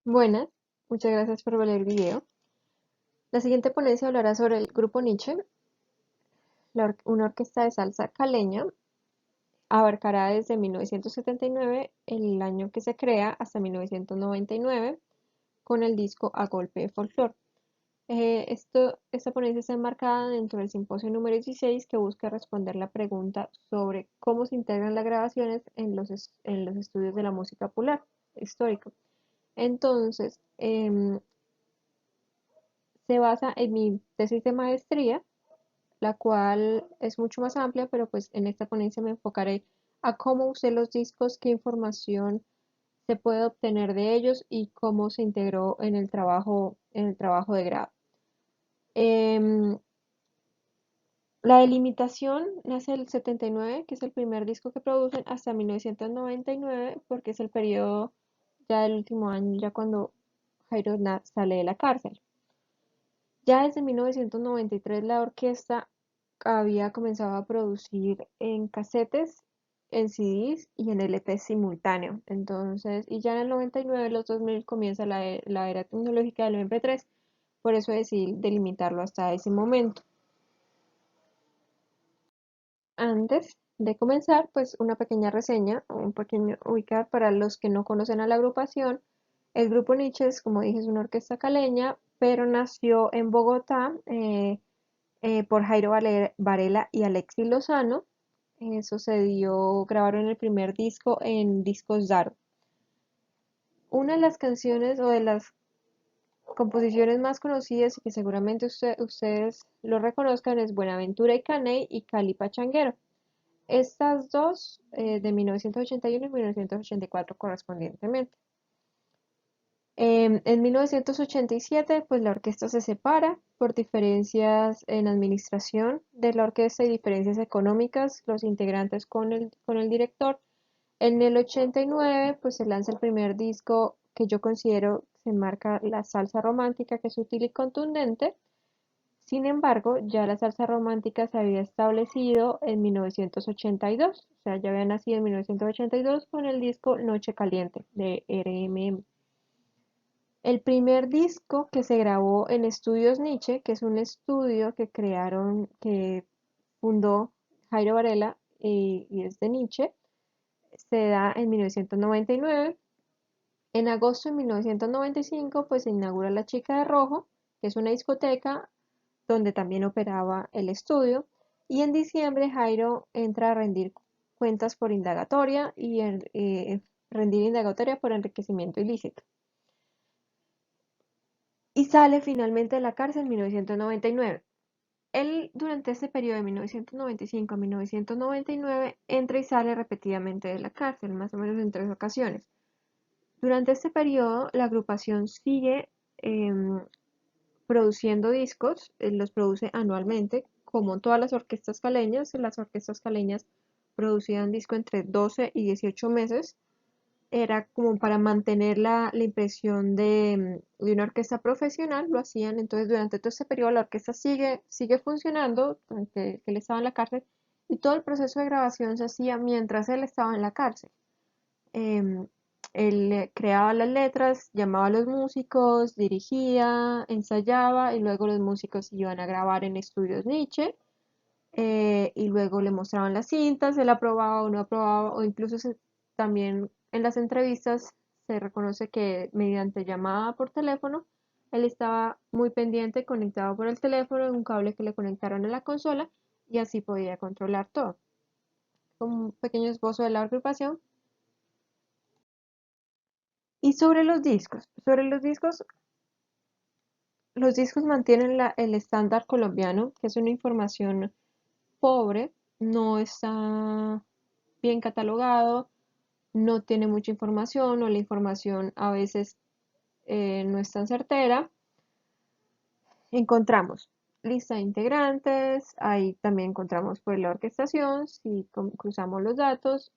Buenas, muchas gracias por ver el video. La siguiente ponencia hablará sobre el grupo Nietzsche, una orquesta de salsa caleña. Abarcará desde 1979, el año que se crea, hasta 1999, con el disco A Golpe de Folklore. Esta ponencia está enmarcada dentro del simposio número 16 que busca responder la pregunta sobre cómo se integran las grabaciones en los estudios de la música popular histórica. Entonces, se basa en mi tesis de maestría, la cual es mucho más amplia, pero pues en esta ponencia me enfocaré a cómo usé los discos, qué información se puede obtener de ellos y cómo se integró en el trabajo de grado. Em, la delimitación nace el 79, que es el primer disco que producen, hasta 1999, porque es el periodo ya del último año, ya cuando sale de la cárcel. Ya desde 1993 la orquesta había comenzado a producir en casetes, en CDs y en LP simultáneo. Entonces, y ya en el 99, los 2000 comienza la era tecnológica del MP3, por eso decidí delimitarlo hasta ese momento. Antes de comenzar, pues una pequeña reseña, un pequeño ubicar para los que no conocen a la agrupación. El grupo Nietzsche, como dije, es una orquesta caleña, pero nació en Bogotá, por Jairo Varela y Alexis Lozano. Grabaron el primer disco en Discos Daro. Una de las canciones o de las composiciones más conocidas y que seguramente ustedes lo reconozcan es Buenaventura y Caney y Cali Pachanguero. Estas dos, de 1981 y 1984 correspondientemente. En 1987, pues la orquesta se separa por diferencias en administración de la orquesta y diferencias económicas, los integrantes con el director. En el 89, pues se lanza el primer disco que yo considero se enmarca la salsa romántica, que es sutil y contundente. Sin embargo, ya la salsa romántica se había establecido en 1982, o sea, ya había nacido en 1982 con el disco Noche Caliente de RMM. El primer disco que se grabó en Estudios Nietzsche, que es un estudio que fundó Jairo Varela y es de Nietzsche, se da en 1999. En agosto de 1995, pues se inaugura La Chica de Rojo, que es una discoteca donde también operaba el estudio. Y en diciembre Jairo entra a rendir cuentas por indagatoria rendir indagatoria por enriquecimiento ilícito. Y sale finalmente de la cárcel en 1999. Él durante este periodo de 1995 a 1999 entra y sale repetidamente de la cárcel, más o menos en 3 ocasiones. Durante este periodo la agrupación sigue em, produciendo discos, los produce anualmente, como todas las orquestas caleñas producían disco entre 12 y 18 meses. Era como para mantener la impresión de una orquesta profesional, lo hacían. Entonces durante todo este periodo la orquesta sigue funcionando, aunque él estaba en la cárcel, y todo el proceso de grabación se hacía mientras él estaba en la cárcel. Em, Él creaba las letras, llamaba a los músicos, dirigía, ensayaba y luego los músicos iban a grabar en estudios Nietzsche, y luego le mostraban las cintas, él aprobaba o no aprobaba o incluso también en las entrevistas se reconoce que mediante llamada por teléfono él estaba muy pendiente, conectado por el teléfono, un cable que le conectaron a la consola y así podía controlar todo. Un pequeño esbozo de la agrupación. Y los discos mantienen el estándar colombiano, que es una información pobre, no está bien catalogado, no tiene mucha información o la información a veces no es tan certera. Encontramos lista de integrantes, ahí también encontramos pues la orquestación, si cruzamos los datos.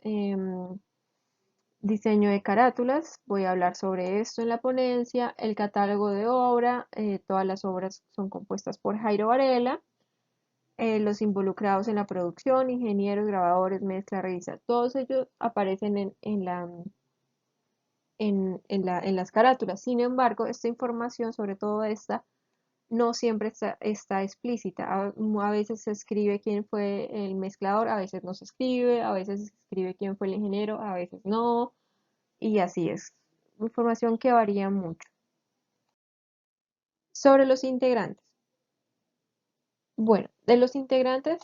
Diseño de carátulas, voy a hablar sobre esto en la ponencia. El catálogo de obra, todas las obras son compuestas por Jairo Varela. Los involucrados en la producción, ingenieros, grabadores, mezcla, revisa, todos ellos aparecen en las carátulas. Sin embargo, esta información, sobre todo esta, no siempre está explícita. A veces se escribe quién fue el mezclador, a veces no se escribe, a veces se escribe quién fue el ingeniero, a veces no, y así es. Información que varía mucho. Sobre los integrantes. Bueno, de los integrantes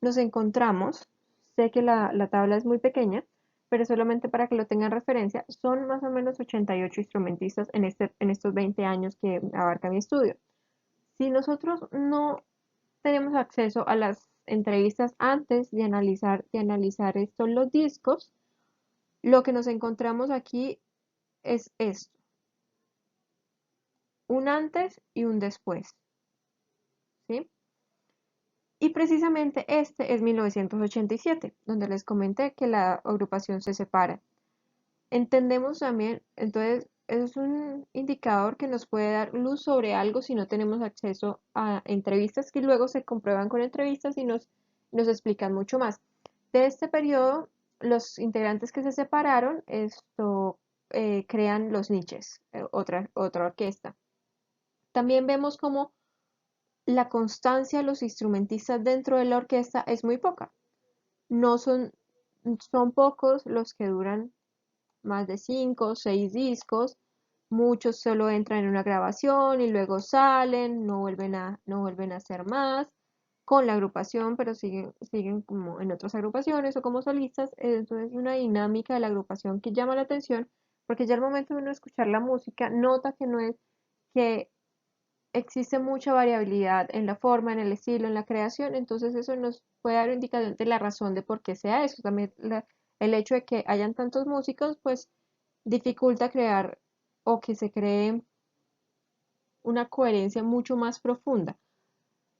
nos encontramos, sé que la tabla es muy pequeña, pero solamente para que lo tengan referencia, son más o menos 88 instrumentistas en estos 20 años que abarca mi estudio. Si nosotros no tenemos acceso a las entrevistas antes de analizar estos los discos, lo que nos encontramos aquí es esto, un antes y un después, ¿sí? Y precisamente este es 1987, donde les comenté que la agrupación se separa. Entendemos también, entonces, es un indicador que nos puede dar luz sobre algo si no tenemos acceso a entrevistas que luego se comprueban con entrevistas y nos explican mucho más. De este periodo, los integrantes que se separaron, crean los niches, otra orquesta. También vemos como la constancia de los instrumentistas dentro de la orquesta es muy poca. No son pocos los que duran más de 5 o 6 discos. Muchos solo entran en una grabación y luego salen, no vuelven a hacer más con la agrupación, pero siguen como en otras agrupaciones o como solistas. Entonces, una dinámica de la agrupación que llama la atención, porque ya al momento de uno escuchar la música, nota que no es que existe mucha variabilidad en la forma, en el estilo, en la creación, entonces eso nos puede dar una indicación de la razón de por qué sea eso. También el hecho de que hayan tantos músicos, pues dificulta crear o que se cree una coherencia mucho más profunda.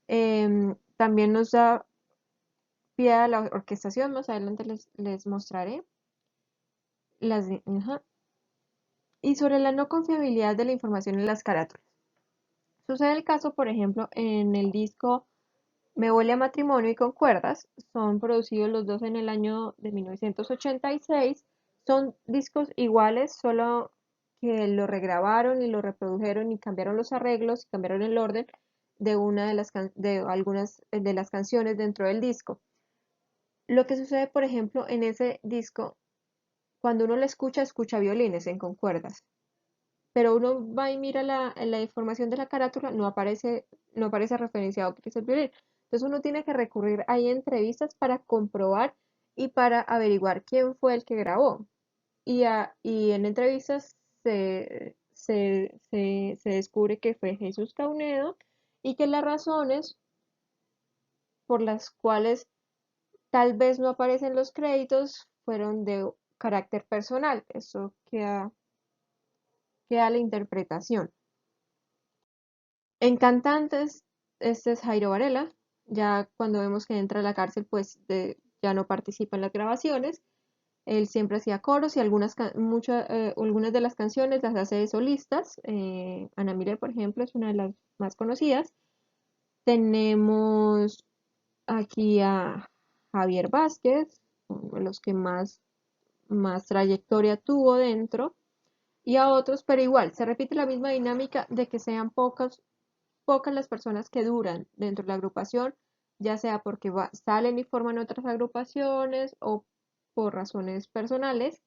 También nos da pie a la orquestación, más adelante les mostraré. Ajá. Y sobre la no confiabilidad de la información en las carátulas. Sucede el caso, por ejemplo, en el disco Me huele a matrimonio y con cuerdas, son producidos los dos en el año de 1986. Son discos iguales, solo que lo regrabaron y lo reprodujeron y cambiaron los arreglos y cambiaron el orden de algunas de las canciones dentro del disco. Lo que sucede, por ejemplo, en ese disco, cuando uno lo escucha, escucha violines en con cuerdas, pero uno va y mira la información de la carátula, no aparece referenciado que es el violín. Entonces uno tiene que recurrir ahí a entrevistas para comprobar y para averiguar quién fue el que grabó. Y en entrevistas se descubre que fue Jesús Caunedo y que las razones por las cuales tal vez no aparecen los créditos fueron de carácter personal. Eso queda a la interpretación. En cantantes, este es Jairo Varela. Ya cuando vemos que entra a la cárcel, pues ya no participa en las grabaciones. Él siempre hacía coros y algunas de las canciones las hace de solistas. Ana Miller, por ejemplo, es una de las más conocidas. Tenemos aquí a Javier Vázquez, uno de los que más trayectoria tuvo dentro, y a otros, pero igual, se repite la misma dinámica de que sean pocas las personas que duran dentro de la agrupación, ya sea porque salen y forman otras agrupaciones o por razones personales.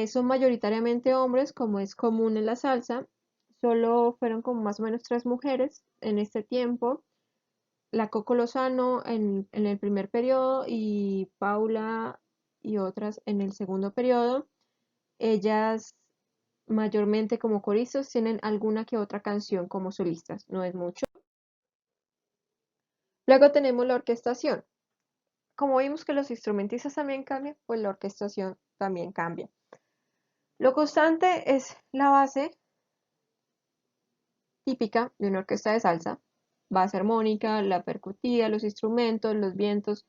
Son mayoritariamente hombres, como es común en la salsa. Solo fueron como más o menos 3 mujeres en este tiempo. La Coco Lozano en el primer periodo y Paula y otras en el segundo periodo. Ellas mayormente como coristas tienen alguna que otra canción como solistas, no es mucho. Luego tenemos la orquestación. Como vimos que los instrumentistas también cambian, pues la orquestación también cambia. Lo constante es la base típica de una orquesta de salsa, base armónica, la percutida, los instrumentos, los vientos,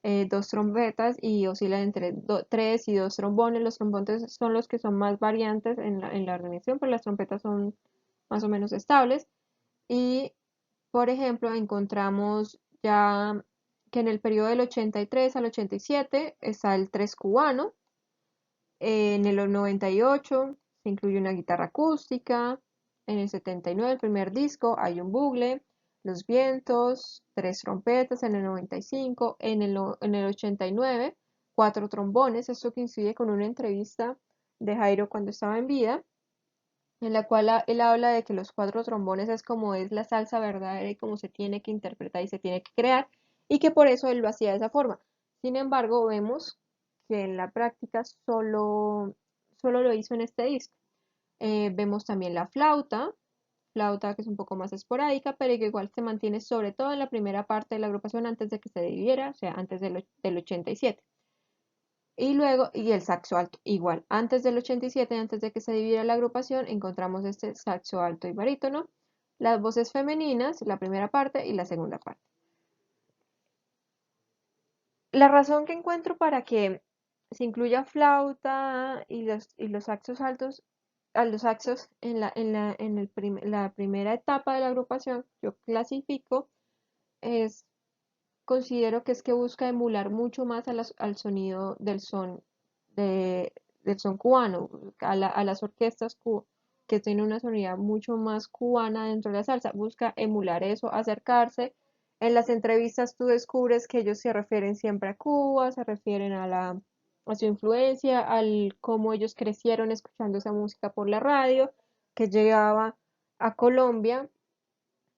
2 trompetas y oscila entre 3 y 2 trombones. Los trombones son los que son más variantes en la organización, pero las trompetas son más o menos estables. Y, por ejemplo, encontramos ya que en el periodo del 83 al 87 está el tres cubano, En el 98 se incluye una guitarra acústica. En el 79, el primer disco, hay un bugle, los vientos, tres trompetas. En el 95, en el 89, cuatro trombones. Esto coincide con una entrevista de Jairo cuando estaba en vida, en la cual él habla de que los cuatro trombones es como es la salsa verdadera y como se tiene que interpretar y se tiene que crear, y que por eso él lo hacía de esa forma. Sin embargo, vemos que en la práctica solo lo hizo en este disco. Vemos también la flauta que es un poco más esporádica, pero que igual se mantiene sobre todo en la primera parte de la agrupación antes de que se dividiera, o sea, antes del 87. Y luego, y el saxo alto, igual, antes del 87, antes de que se dividiera la agrupación, encontramos este saxo alto y barítono, las voces femeninas, la primera parte y la segunda parte. La razón que encuentro para que se incluya flauta y los saxos altos, a los saxos la primera etapa de la agrupación, yo clasifico, es, considero que es que busca emular mucho más al sonido de, del son cubano, a las orquestas que tienen una sonoridad mucho más cubana dentro de la salsa. Busca emular eso, acercarse. En las entrevistas tú descubres que ellos se refieren siempre a Cuba, se refieren a su influencia, al cómo ellos crecieron escuchando esa música por la radio, que llegaba a Colombia.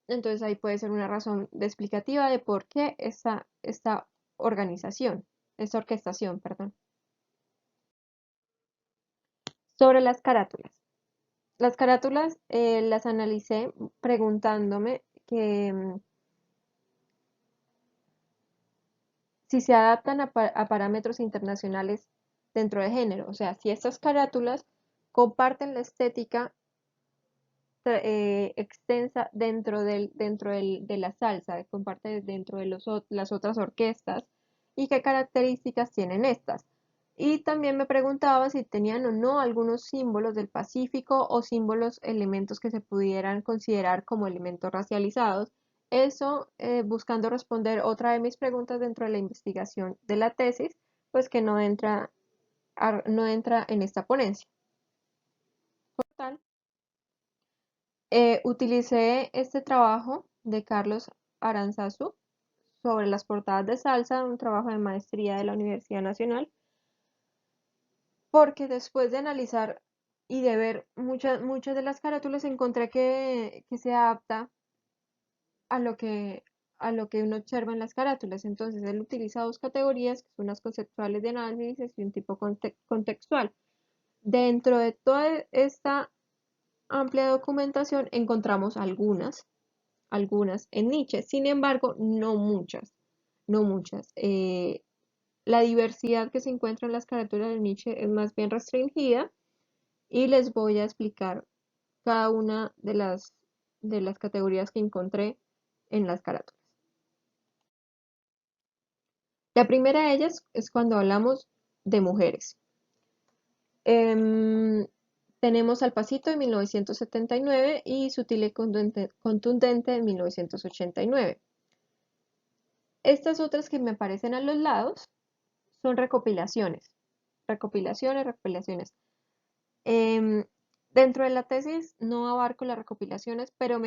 Entonces ahí puede ser una razón explicativa de por qué esta organización, esta orquestación, perdón. Sobre las carátulas. Las carátulas las analicé preguntándome que si se adaptan a parámetros internacionales dentro de género, o sea, si estas carátulas comparten la estética extensa de la salsa, comparte dentro de las otras orquestas y qué características tienen estas. Y también me preguntaba si tenían o no algunos símbolos del Pacífico o símbolos, elementos que se pudieran considerar como elementos racializados. Eso buscando responder otra de mis preguntas dentro de la investigación de la tesis, pues que no entra en esta ponencia. Por tal, utilicé este trabajo de Carlos Aranzazu sobre las portadas de salsa, un trabajo de maestría de la Universidad Nacional, porque después de analizar y de ver muchas de las carátulas encontré que se adapta a a lo que uno observa en las carátulas. Entonces él utiliza dos categorías, que son unas conceptuales de análisis y un tipo contextual. Dentro de toda esta amplia documentación encontramos algunas en Nietzsche, sin embargo, no muchas, no muchas. La diversidad que se encuentra en las carátulas de Nietzsche es más bien restringida y les voy a explicar cada una de las categorías que encontré en las carátulas. La primera de ellas es cuando hablamos de mujeres. Em, Tenemos Al Pasito de 1979 y Sutil y Contundente de 1989. Estas otras que me aparecen a los lados son recopilaciones, recopilaciones. Em, Dentro de la tesis no abarco las recopilaciones, pero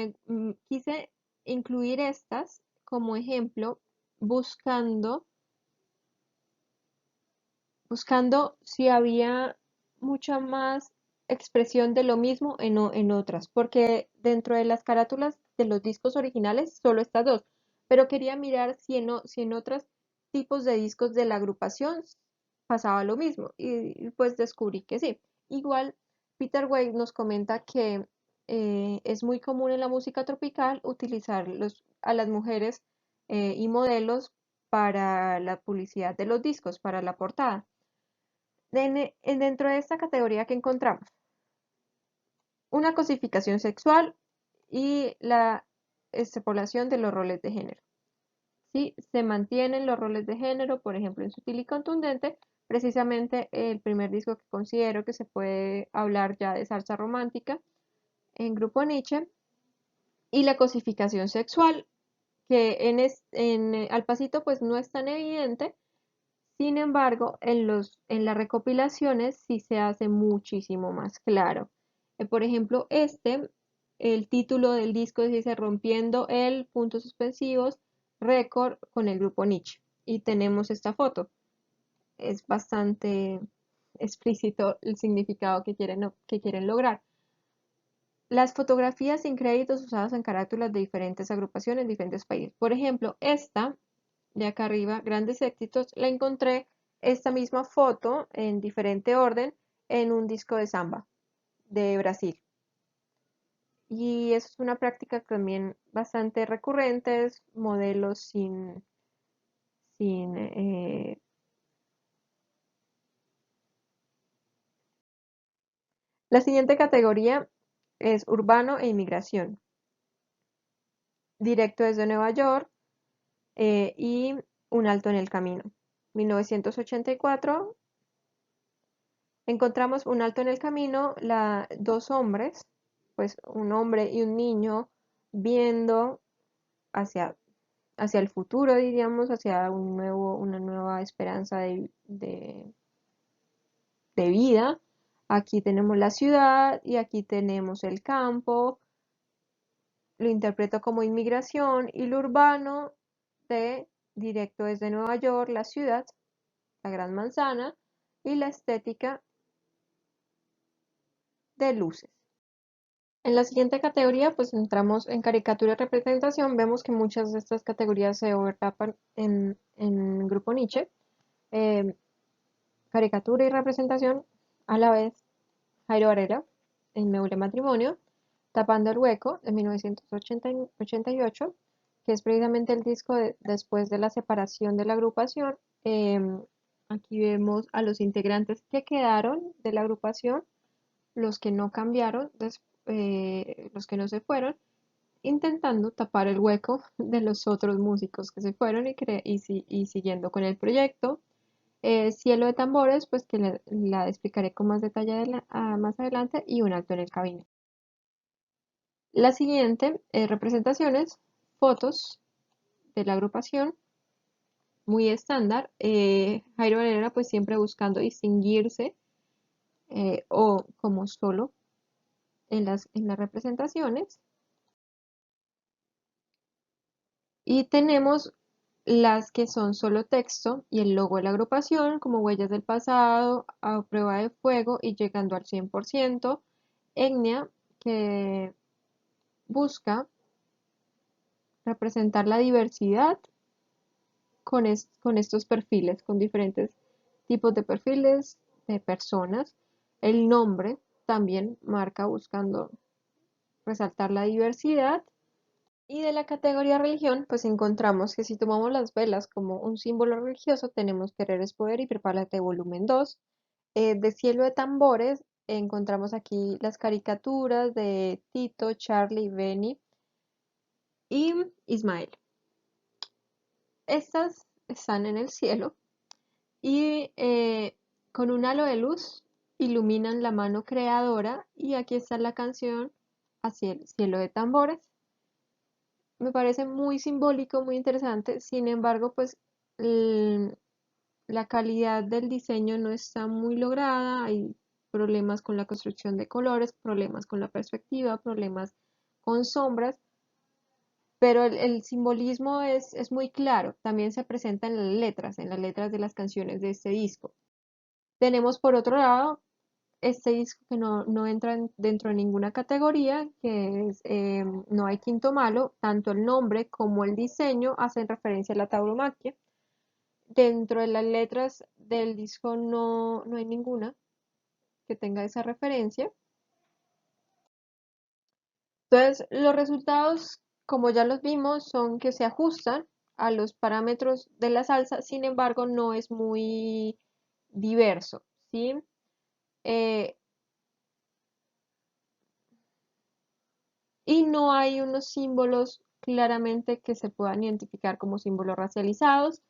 quise incluir estas como ejemplo, buscando, buscando si había mucha más expresión de lo mismo en otras, porque dentro de las carátulas de los discos originales solo estas dos, pero quería mirar si en otros tipos de discos de la agrupación pasaba lo mismo y pues descubrí que sí. Igual Peter Way nos comenta que es muy común en la música tropical utilizar a las mujeres y modelos para la publicidad de los discos, para la portada. Dentro de esta categoría que encontramos, una cosificación sexual y la extrapolación de los roles de género. ¿Sí? Se mantienen los roles de género, por ejemplo, en Sutil y Contundente, precisamente el primer disco que considero que se puede hablar ya de salsa romántica en Grupo Nietzsche, y la cosificación sexual, que Al Pasito pues no es tan evidente, Sin embargo, en las recopilaciones sí se hace muchísimo más claro. Por ejemplo, el título del disco dice Rompiendo el puntos suspensivos récord con el grupo Nietzsche. Y tenemos esta foto. Es bastante explícito el significado que quieren lograr. Las fotografías sin créditos usadas en carátulas de diferentes agrupaciones en diferentes países. Por ejemplo, esta de acá arriba, grandes éxitos, la encontré esta misma foto en diferente orden en un disco de samba de Brasil. Y eso es una práctica también bastante recurrente, es modelos sin La siguiente categoría es urbano e inmigración. Directo desde Nueva York y Un alto en el camino. 1984 encontramos Un alto en el camino, dos hombres, pues un hombre y un niño viendo hacia, hacia el futuro, diríamos, hacia una nueva esperanza de vida. Aquí tenemos la ciudad y aquí tenemos el campo. Lo interpreto como inmigración y lo urbano de directo desde Nueva York, la ciudad, la Gran Manzana y la estética de luces. En la siguiente categoría, pues entramos en caricatura y representación. Vemos que muchas de estas categorías se overlapan en Grupo Nietzsche. Eh, Caricatura y representación, a la vez, Jairo Varela, en Meule Matrimonio, Tapando el Hueco, de 1988, que es precisamente el disco después de la separación de la agrupación. Aquí vemos a los integrantes que quedaron de la agrupación, los que no cambiaron, los que no se fueron, intentando tapar el hueco de los otros músicos que se fueron y siguiendo con el proyecto. Cielo de tambores, pues que la explicaré con más detalle más adelante, y un acto en el camino. La siguiente, representaciones, fotos de la agrupación, muy estándar. Jairo Varela pues siempre buscando distinguirse o como solo en las representaciones. Y tenemos las que son solo texto y el logo de la agrupación, como Huellas del Pasado, A Prueba de Fuego y Llegando al 100%. Etnia, que busca representar la diversidad con estos perfiles, con diferentes tipos de perfiles de personas. El nombre también marca buscando resaltar la diversidad. Y de la categoría religión, pues encontramos que si tomamos las velas como un símbolo religioso, tenemos Querer es Poder y Prepárate volumen 2. De Cielo de Tambores, encontramos aquí las caricaturas de Tito, Charlie, Benny y Ismael. Estas están en el cielo y con un halo de luz iluminan la mano creadora, y aquí está la canción Hacia el cielo de tambores. Me parece muy simbólico, muy interesante. Sin embargo, pues la calidad del diseño no está muy lograda. Hay problemas con la construcción de colores, problemas con la perspectiva, problemas con sombras, pero el simbolismo es muy claro. También se presenta en las letras de las canciones de este disco. Tenemos por otro lado este disco que no entra dentro de ninguna categoría, que es No hay quinto malo. Tanto el nombre como el diseño hacen referencia a la tauromaquia. Dentro de las letras del disco no hay ninguna que tenga esa referencia. Entonces, los resultados, como ya los vimos, son que se ajustan a los parámetros de la salsa. Sin embargo, no es muy diverso, ¿sí? Eh, y no hay unos símbolos claramente que se puedan identificar como símbolos racializados.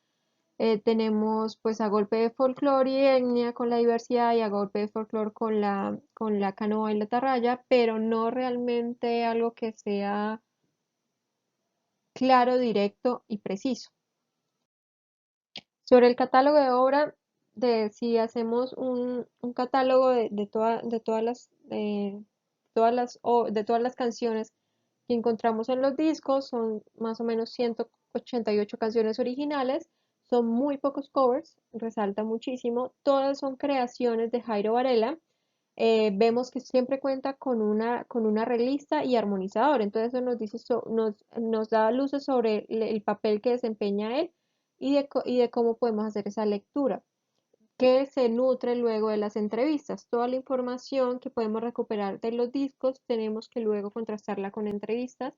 Tenemos pues a golpe de folclore y etnia con la diversidad, y a golpe de folclore con la canoa y la atarraya, pero no realmente algo que sea claro, directo y preciso. Sobre el catálogo de obra, de si hacemos un catálogo de todas las canciones que encontramos en los discos, son más o menos 188 canciones originales, son muy pocos covers, resalta muchísimo, todas son creaciones de Jairo Varela. Vemos que siempre cuenta con una arreglista y armonizador, entonces eso nos dice nos da luces sobre el papel que desempeña él y de cómo podemos hacer esa lectura, que se nutre luego de las entrevistas. Toda la información que podemos recuperar de los discos tenemos que luego contrastarla con entrevistas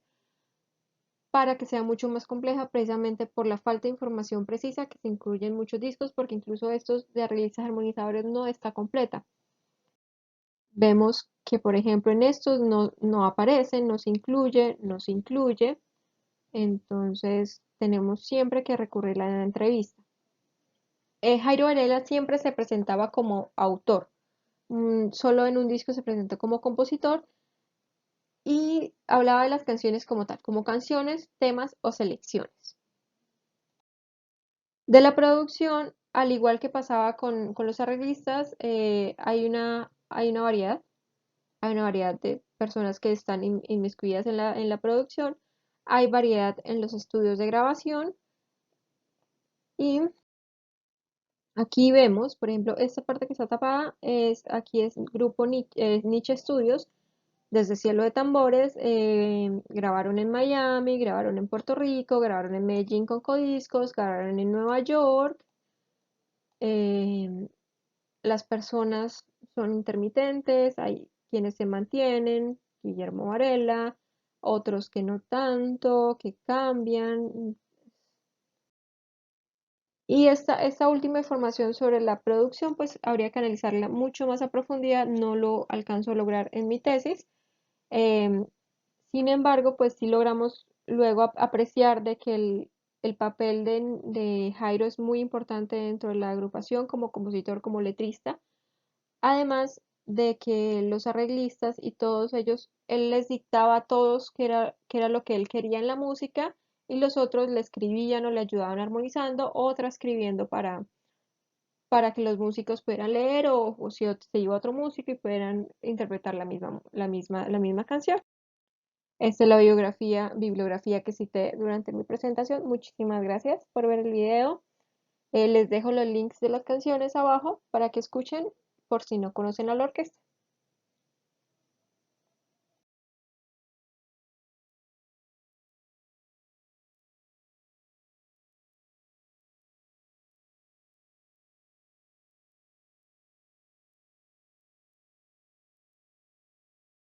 para que sea mucho más compleja, precisamente por la falta de información precisa que se incluye en muchos discos, porque incluso estos de arreglistas armonizadores no está completa. Vemos que, por ejemplo, en estos no aparecen, no se incluye, entonces tenemos siempre que recurrir a la entrevista. Jairo Varela siempre se presentaba como autor, solo en un disco se presentó como compositor y hablaba de las canciones como tal, como canciones, temas o selecciones. De la producción, al igual que pasaba con los arreglistas, hay una variedad de personas que están inmiscuidas en en la producción, hay variedad en los estudios de grabación y aquí vemos, por ejemplo, esta parte que está tapada aquí es grupo Niche Studios, desde Cielo de Tambores, grabaron en Miami, grabaron en Puerto Rico, grabaron en Medellín con Codiscos, grabaron en Nueva York. eh, las personas son intermitentes, hay quienes se mantienen, Guillermo Varela, otros que no tanto, que cambian. Y esta última información sobre la producción, pues habría que analizarla mucho más a profundidad, no lo alcanzo a lograr en mi tesis. Em, Sin embargo, pues sí logramos luego apreciar de que el papel de Jairo es muy importante dentro de la agrupación como compositor, como letrista. Además de que los arreglistas y todos ellos, él les dictaba a todos qué era lo que él quería en la música y los otros le escribían o le ayudaban armonizando o transcribiendo para que los músicos pudieran leer o si se iba otro músico y pudieran interpretar la misma canción. Esta es la bibliografía que cité durante mi presentación. Muchísimas gracias por ver el video. Les dejo los links de las canciones abajo para que escuchen por si no conocen a la orquesta.